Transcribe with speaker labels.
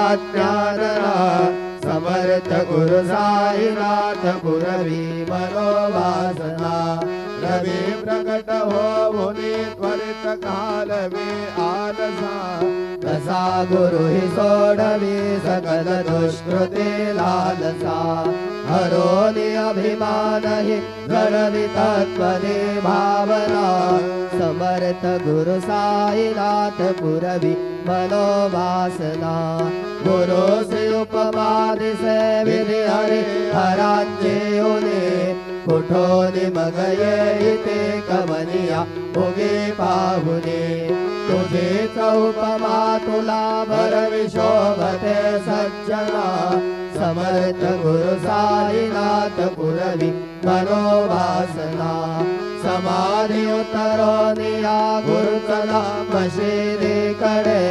Speaker 1: आज्ञानना समर्थ गुरु साईनाथ पुरवी मनोवासना रवी प्रकट होऊनी त्वरित कालवे आलसा तसा गुरु हि सोडवी सकल दुष्कृती लालसा हरोनी अभिमान हि घडवी तत्त्वने भावना समर्थ गुरु साईनाथ पुरवी मनोवासना गुरु से उपमा दिसे विधि हरि हरांचे उने कुठोनी मग येते कवनिया उगे पाहुने तुझेच उपमा तुला भरवी शोभते सज्जना समर्थ गुरु साईनाथ पुरवी मनोवासना समाधी उतरोनिया गुरुचला मशिदीकडे